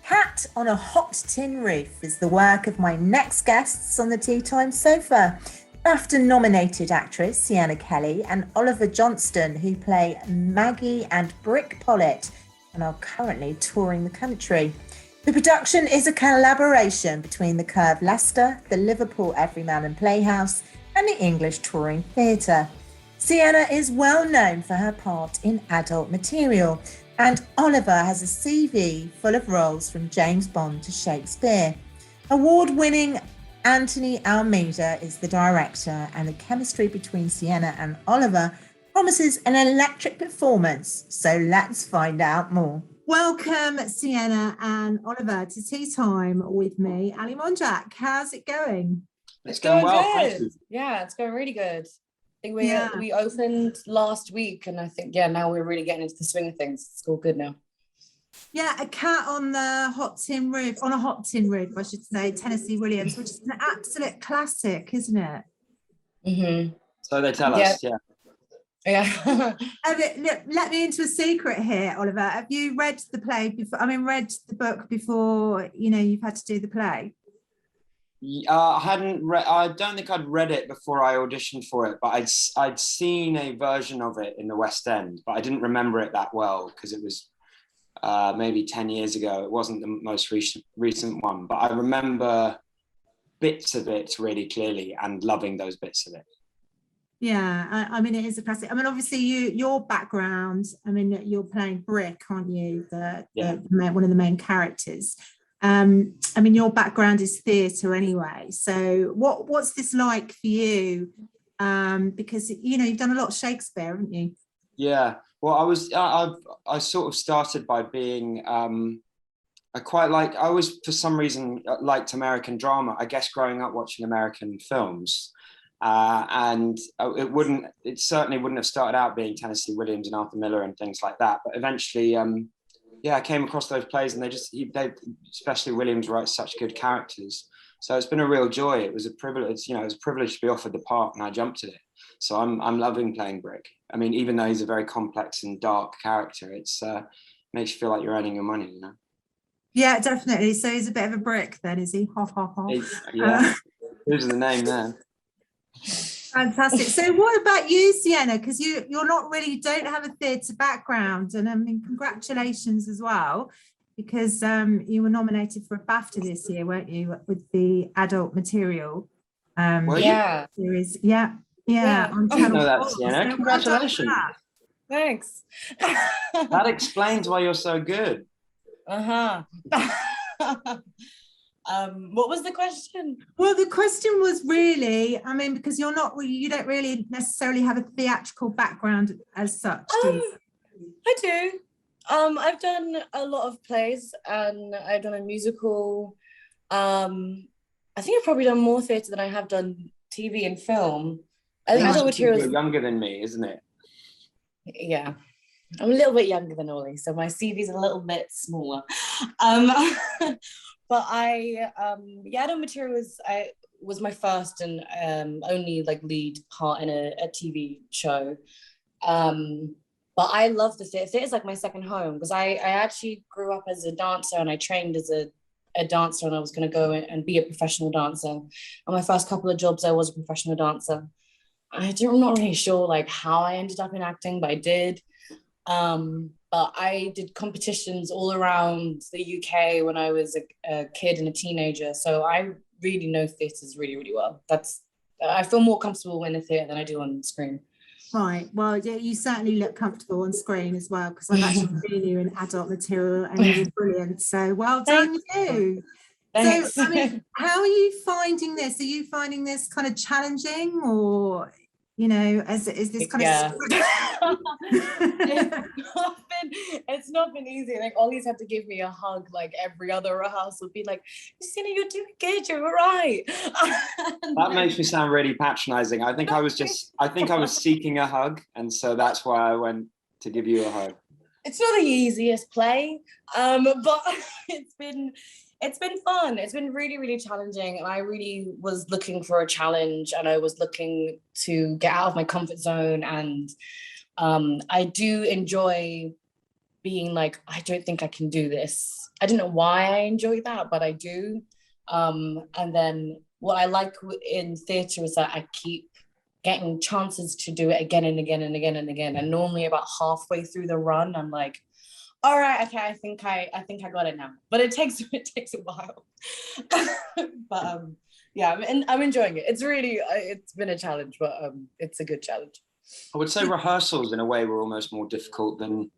Cat on a Hot Tin Roof is the work of my next guests on the Tea Time sofa. BAFTA-nominated actress Sienna Kelly and Oliver Johnstone, who play Maggie and Brick Pollit and are currently touring the country. The production is a collaboration between the Curve Leicester, the Liverpool Everyman and Playhouse, and the English Touring Theatre. Sienna is well known for her part in adult material, and Oliver has a CV full of roles from James Bond to Shakespeare. Award-winning Anthony Almeida is the director, and the chemistry between Sienna and Oliver promises an electric performance. So let's find out more. Welcome, Sienna and Oliver, to Tea Time with me, Ali Monjack. How's it going? It's going well. Good. Yeah, it's going really good. I think we opened last week, and I think now we're really getting into the swing of things. It's all good now. Yeah, A Cat on the Hot Tin Roof, on a Hot Tin Roof, I should say, Tennessee Williams, which is an absolute classic, isn't it? Mm-hmm. So they tell us, yeah. Let me into a secret here, Oliver. Have you read the play before? Read the book before, you've had to do the play? I hadn't read. I don't think I'd read it before I auditioned for it, but I'd seen a version of it in the West End, but I didn't remember it that well because it was maybe 10 years ago. It wasn't the most recent one, but I remember bits of it really clearly and loving those bits of it. Yeah, it is a classic. Obviously, your background. You're playing Brick, aren't you? One of the main characters. Your background is theatre anyway. So what's this like for you? Because you've done a lot of Shakespeare, haven't you? Yeah. Well, I sort of started by being I always for some reason liked American drama. I guess growing up watching American films. And it certainly wouldn't have started out being Tennessee Williams and Arthur Miller and things like that. But eventually, I came across those plays, and they especially Williams writes such good characters. So it's been a real joy. It was a privilege, it was a privilege to be offered the part, and I jumped at it. So I'm loving playing Brick. Even though he's a very complex and dark character, it's makes you feel like you're earning your money, Yeah, definitely. So he's a bit of a brick then, is he? Ha ha ha. Yeah, here's the name there. Fantastic. So what about you, Sienna? Because you don't have a theatre background, and congratulations as well, because you were nominated for a BAFTA this year, weren't you, with the adult material series? Yeah. On I didn't know that, Sienna. So congratulations. Thanks. That explains why you're so good. What was the question? Well, the question was really, because you don't really necessarily have a theatrical background as such. Do you? I do. I've done a lot of plays, and I've done a musical. I think I've probably done more theatre than I have done TV and film. I think adult materials. You're younger than me, isn't it? Yeah. I'm a little bit younger than Ollie, so my CV's a little bit smaller. But adult material was my first and only lead part in a TV show. But I love the theatre. Theatre is my second home, because I actually grew up as a dancer, and I trained as a dancer, and I was going to go and be a professional dancer. On my first couple of jobs, I was a professional dancer. I'm not really sure how I ended up in acting, but I did. But I did competitions all around the UK when I was a kid and a teenager. So I really know theatres really, really well. I feel more comfortable in the theatre than I do on screen. Right. Well, yeah, you certainly look comfortable on screen as well, because I've actually seen you in adult material, and you're brilliant. So well done, you. Thanks. So, how are you finding this? Are you finding this kind of challenging, or is this kind of it's not been easy. Ollie's had to give me a hug every other rehearsal, be like, Sienna, you're doing good, you're all right. That makes me sound really patronizing. I think I was seeking a hug, and so that's why I went to give you a hug. It's not the easiest play, but it's been fun. It's been really, really challenging. And I really was looking for a challenge, and I was looking to get out of my comfort zone. And I do enjoy being I don't think I can do this. I don't know why I enjoy that, but I do. And then what I like in theatre is that I keep getting chances to do it again and again and again and again. And normally about halfway through the run, I'm like, all right, okay, I think I got it now. But it takes a while. But yeah, I'm enjoying it. It's really it's been a challenge, but it's a good challenge. I would say rehearsals in a way were almost more difficult than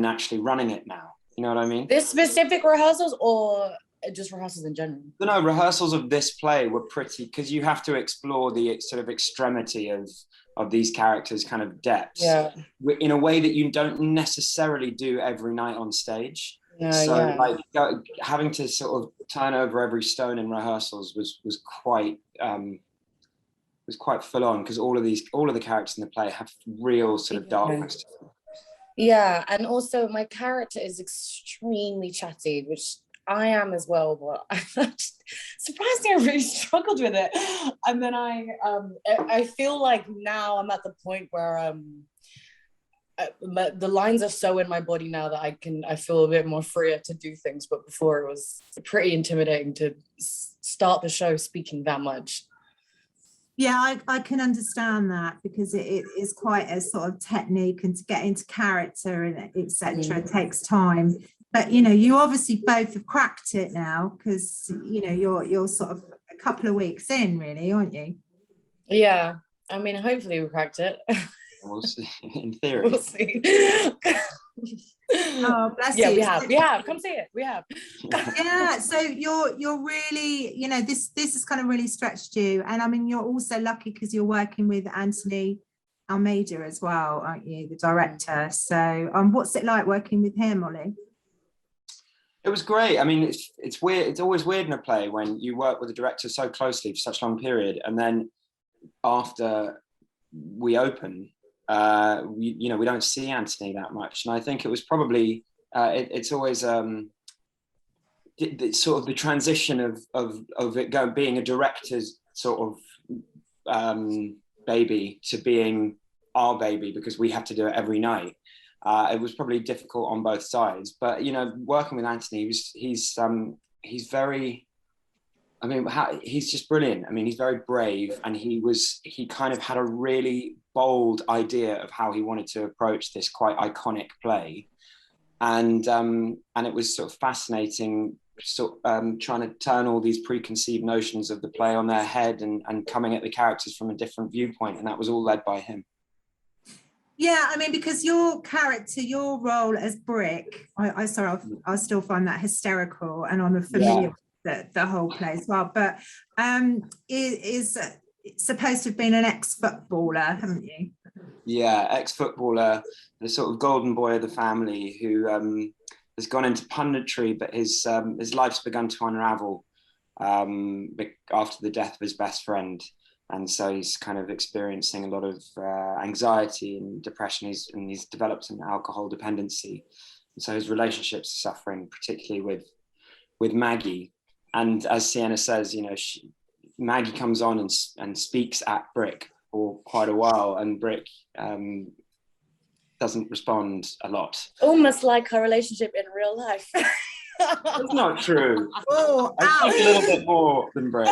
actually running it now. You know what I mean? This specific rehearsals or just rehearsals in general? No, rehearsals of this play were pretty, because you have to explore the sort of extremity of these characters' kind of depths in a way that you don't necessarily do every night on stage. Like having to sort of turn over every stone in rehearsals was quite full on, because all of the characters in the play have real sort of darkness to them. Yeah, and also my character is extremely chatty, which I am as well, but surprisingly I really struggled with it. And then I feel like now I'm at the point where the lines are so in my body now that I feel a bit more freer to do things, but before it was pretty intimidating to start the show speaking that much. Yeah, I can understand that, because it is quite a sort of technique, and to get into character and etc. takes time. But you obviously both have cracked it now, because you're sort of a couple of weeks in, really, aren't you? Yeah, I mean, hopefully we cracked it. We'll see. In theory, we'll see. Oh, bless you. Yeah, we have. Come see it. We have. Yeah, so you're really, this has kind of really stretched you, and I mean, you're also lucky because you're working with Anthony Almeida as well, aren't you, the director? So, what's it like working with him, Ollie? It was great. I mean, it's weird. It's always weird in a play when you work with a director so closely for such a long period, and then after we open, we don't see Anthony that much. And I think it was probably it's always sort of the transition of it being a director's sort of baby to being our baby, because we have to do it every night. It was probably difficult on both sides, but working with Anthony, he's very, I mean, he's just brilliant. I mean, he's very brave, and he kind of had a really bold idea of how he wanted to approach this quite iconic play, and it was sort of fascinating, trying to turn all these preconceived notions of the play on their head and coming at the characters from a different viewpoint, and that was all led by him. Yeah, I mean, because your character, your role as Brick, I still find that hysterical, and I'm familiar with the whole play as well. But is supposed to have been an ex-footballer, haven't you? Yeah, ex-footballer, the sort of golden boy of the family who has gone into punditry, but his life's begun to unravel after the death of his best friend. And so he's kind of experiencing a lot of anxiety and depression. He's developed an alcohol dependency. And so his relationships are suffering, particularly with Maggie. And as Siena says, Maggie comes on and speaks at Brick for quite a while, and Brick doesn't respond a lot. Almost like her relationship in real life. That's not true. Oh, I think a little bit more than Brick.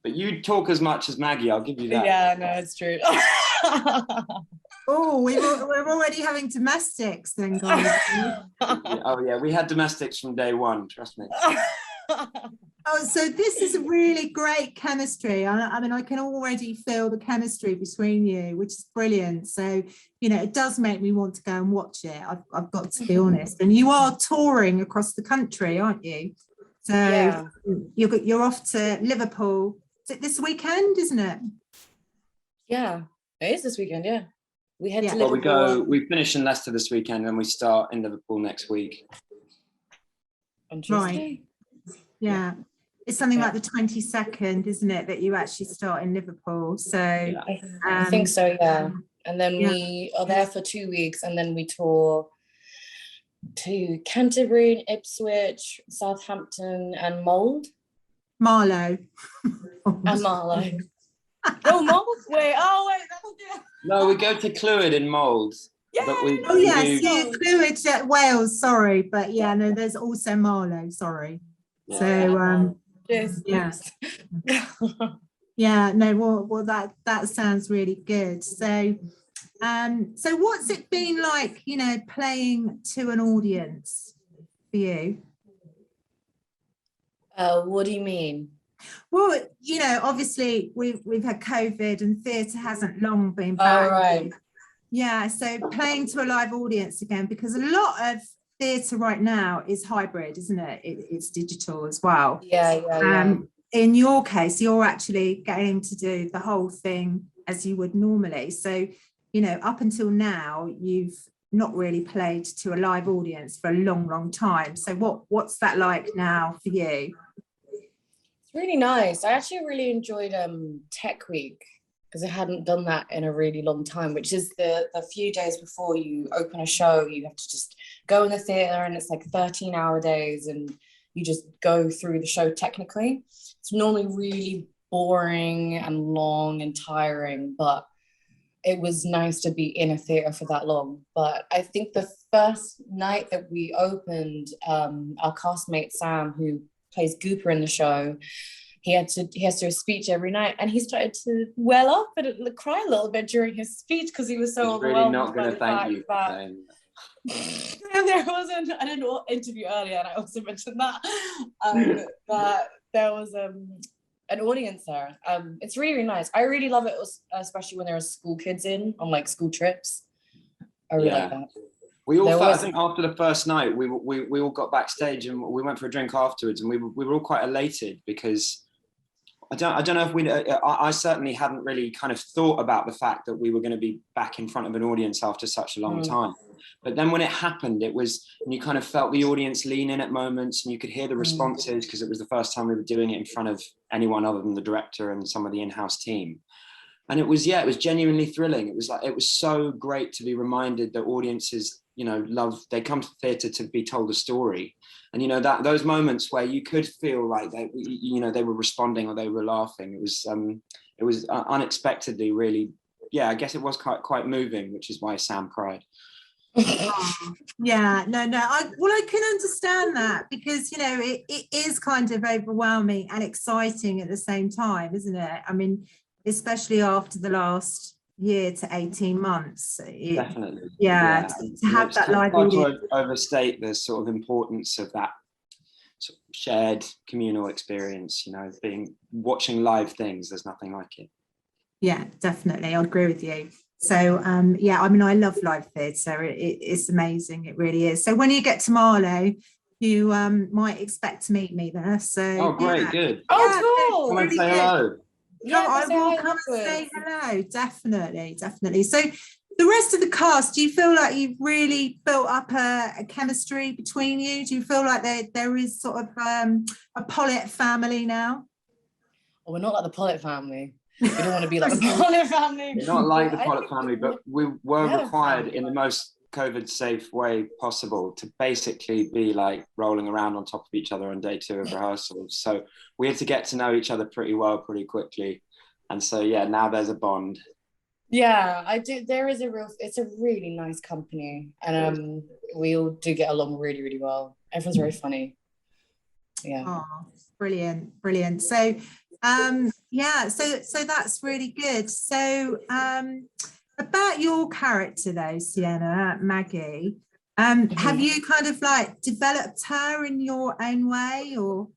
But you talk as much as Maggie, I'll give you that. Yeah, no, it's true. Oh, we're already having domestics then, guys. Oh yeah, we had domestics from day one, trust me. Oh, so this is a really great chemistry. I mean, I can already feel the chemistry between you, which is brilliant. So, it does make me want to go and watch it. I've got to be honest. And you are touring across the country, aren't you? So yeah. You're off to Liverpool. Is it this weekend, isn't it? Yeah, it is this weekend, yeah. We head to Liverpool. Well, we finish in Leicester this weekend, and we start in Liverpool next week. On Tuesday? Right. Yeah. It's something like the 22nd, isn't it, that you actually start in Liverpool? So I think so, yeah. And then we are there for 2 weeks, and then we tour to Canterbury, Ipswich, Southampton, and Marlow. And Marlow. Oh, Mold? Wait, that was No, we go to Clwyd in Mold, Yeah. But we Oh yes, do, you included Wales. Sorry, but yeah, no, there's also Marlow. Sorry. Yeah. So Yes. yeah. Yeah, no, well, that sounds really good. So, so what's it been like, you know, playing to an audience for you? What do you mean? Well, you know, obviously we've had COVID and theatre hasn't long been Oh, back. right. Yeah, so playing to a live audience again, because a lot of theatre right now is hybrid, isn't it? It's digital as well. Yeah. In your case, you're actually getting to do the whole thing as you would normally. So, you know, up until now, you've not really played to a live audience for a long time. So what's that like now for you? It's really nice. I actually really enjoyed Tech Week because I hadn't done that in a really long time, which is the few days before you open a show, you have to just go in the theatre and it's like 13-hour days and you just go through the show technically. It's normally really boring and long and tiring, but it was nice to be in a theatre for that long. But I think the first night that we opened, our castmate Sam, who plays Gooper in the show, he has to do a speech every night, and he started to well up and cry a little bit during his speech because he was so overwhelmed. Really not going to thank you for saying that. There was I did an interview earlier, and I also mentioned that that there was an audience there. It's really nice. I really love it, especially when there are school kids in on like school trips. I really like that. We all felt, I think after the first night, we all got backstage and we went for a drink afterwards, and we were all quite elated because I don't know if I certainly hadn't really kind of thought about the fact that we were going to be back in front of an audience after such a long time. But then when it happened, it was, and you kind of felt the audience lean in at moments, and you could hear the responses because it was the first time we were doing it in front of anyone other than the director and some of the in-house team. And it was genuinely thrilling. It was so great to be reminded that audiences, you know, they come to theatre to be told a story. And, you know, that those moments where you could feel like they were responding or they were laughing. It was unexpectedly really, I guess it was quite moving, which is why Sam cried. Yeah, no, I can understand that because, you know, it is kind of overwhelming and exciting at the same time, isn't it? I mean, especially after the last year to 18 months. Definitely. To have that live audience. To overstate the sort of importance of that sort of shared communal experience, you know, watching live things, there's nothing like it. Yeah, definitely. I agree with you. So, I mean, I love live theatre. It's amazing. It really is. So when you get to Marlow, you might expect to meet me there. So, great, good. Oh, cool. Come and say hello. I will come and say hello. Definitely. So the rest of the cast, do you feel like you've really built up a chemistry between you? Do you feel like there is sort of a Pollit family now? Well, we're not like the Pollit family. We don't want to be like the Pollit family. We're not like the Pollit family, but we were required in the most COVID safe way possible to basically be like rolling around on top of each other on day 2 of rehearsals. So we had to get to know each other pretty well, pretty quickly. And so, now there's a bond. Yeah, I do. It's a really nice company. And we all do get along really, really well. Everyone's very funny. Yeah. Oh, brilliant. So, so that's really good. So, about your character though, Sienna, Maggie, have you kind of like developed her in your own way, or?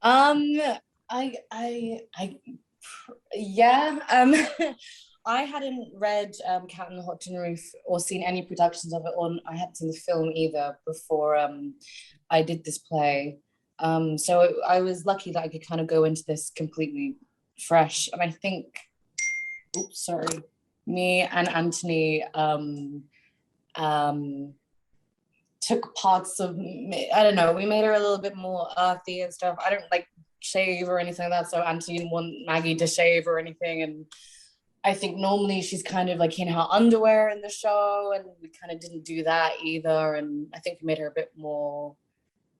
I hadn't read Cat on the Hot Tin Roof or seen any productions of it, or I hadn't seen the film either before I did this play. So I was lucky that I could kind of go into this completely fresh. And I think, me and Anthony took parts of, I don't know, we made her a little bit more earthy and stuff. I don't like shave or anything like that, so Anthony didn't want Maggie to shave or anything. And I think normally she's kind of like in her underwear in the show, and we kind of didn't do that either. And I think we made her a bit more,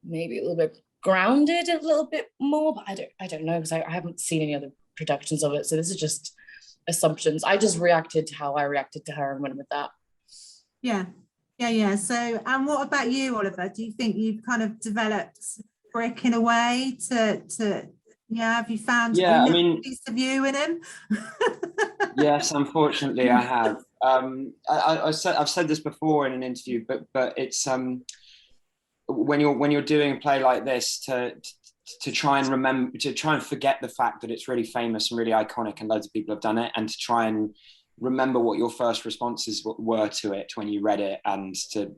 maybe a little bit grounded a little bit more, but I don't know, because I haven't seen any other productions of it, so this is just assumptions. I just reacted to how I reacted to her and went with that. Yeah. So, and what about you, Oliver? Do you think you've kind of developed Brick in a way to have you found a little piece of you in him? Yes, unfortunately I have. I've said this before in an interview, but it's when you're doing a play like this, to try and forget the fact that it's really famous and really iconic and loads of people have done it, and to try and remember what your first responses were to it when you read it, and to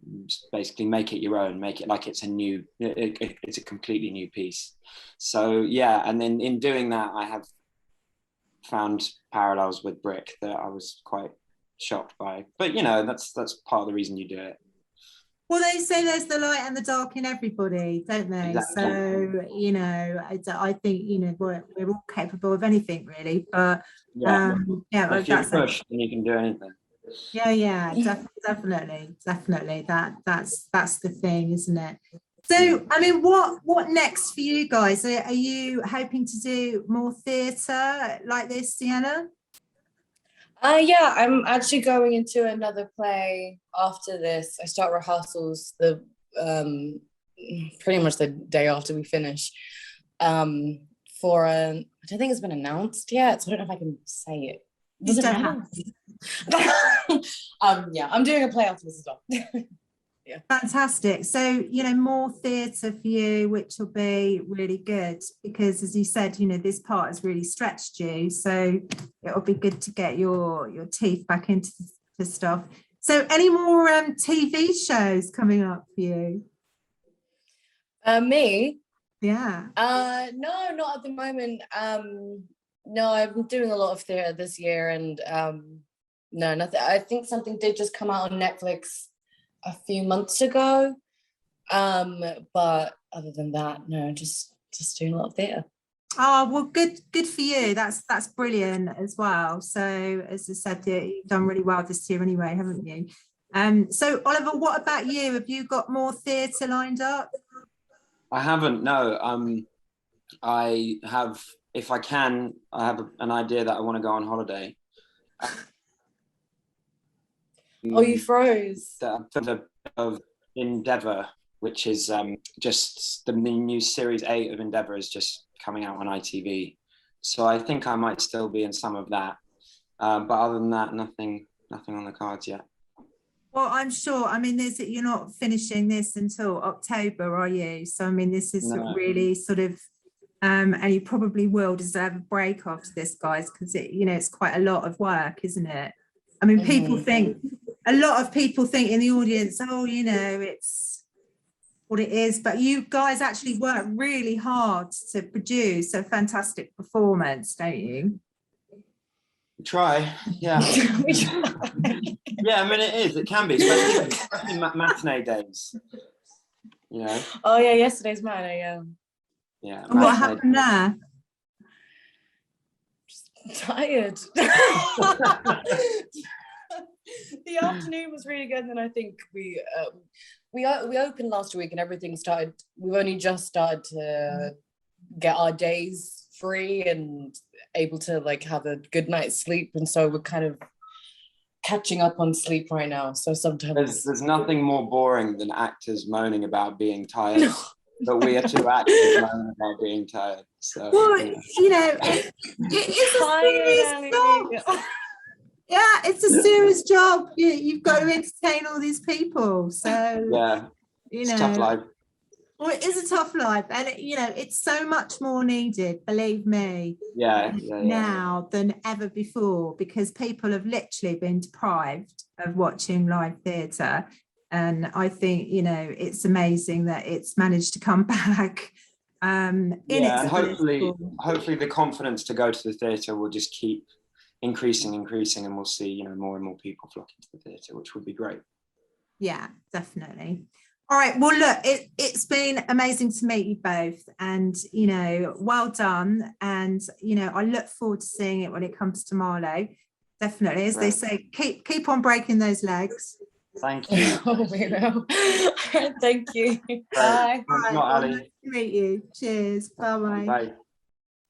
basically make it your own, make it like it's it's a completely new piece. So yeah, and then in doing that, I have found parallels with Brick that I was quite shocked by. But that's part of the reason you do it. Well, they say there's the light and the dark in everybody, don't they? Exactly. So, I think, we're all capable of anything, really. But if you're pushed, then you can do anything. Definitely. That's the thing, isn't it? So, I mean, what next for you guys? Are you hoping to do more theatre like this, Sienna? Yeah, I'm actually going into another play after this. I start rehearsals pretty much the day after we finish. I don't think it's been announced yet, so I don't know if I can say it. Does it matter? I'm doing a play after this as well. Yeah. Fantastic. So, more theatre for you, which will be really good, because as you said, this part has really stretched you. So it'll be good to get your teeth back into the stuff. So any more TV shows coming up for you? Me? Yeah. No, not at the moment. No, I've been doing a lot of theatre this year, and no, nothing. I think something did just come out on Netflix a few months ago, but other than that, no, just doing a lot of theatre. Oh, well, good for you. That's brilliant as well. So as I said, you've done really well this year anyway, haven't you? So Oliver, what about you? Have you got more theatre lined up? I haven't, no. I have, if I can, I have an idea that I want to go on holiday. Oh, you froze. Of Endeavour, which is just the new series 8 of Endeavour is just coming out on ITV. So I think I might still be in some of that. But other than that, nothing on the cards yet. Well, I'm sure. I mean, you're not finishing this until October, are you? So I mean, this is really sort of, and you probably will deserve a break after this, guys, because it's quite a lot of work, isn't it? I mean, a lot of people think in the audience, it's what it is, but you guys actually work really hard to produce a fantastic performance, don't you? We try, yeah. Yeah, I mean, it can be, especially matinee days, Oh yeah, yesterday's matinee, yeah. And what happened there? Just tired. The afternoon was really good, and I think we opened last week, and everything started. We've only just started to get our days free and able to have a good night's sleep, and so we're kind of catching up on sleep right now. So sometimes there's nothing more boring than actors moaning about being tired. No. But we are two actors moaning about being tired. So it is a serious job. Yeah, it's a serious job. You've got to entertain all these people. So yeah, it's a tough life. Well, it is a tough life, and it's so much more needed, believe me. Yeah. Now than ever before, because people have literally been deprived of watching live theatre, and I think it's amazing that it's managed to come back. And hopefully the confidence to go to the theatre will just keep increasing, and we'll see more and more people flocking to the theatre, which would be great. Yeah, definitely. All right, well, look, it's been amazing to meet you both, and well done, and I look forward to seeing it when it comes to Marlow. Definitely, as they say, keep on breaking those legs. Thank you. Oh, we will. Thank you. Bye. Nice to meet you. Cheers. Bye-bye. Bye.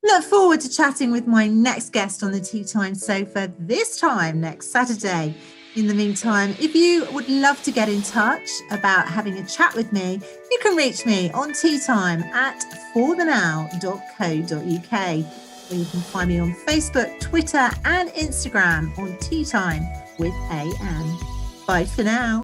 Look forward to chatting with my next guest on the Tea Time Sofa, this time next Saturday. In the meantime, if you would love to get in touch about having a chat with me, you can reach me on teatime@forthenow.co.uk, or you can find me on Facebook, Twitter and Instagram on Tea Time with AM. Bye for now.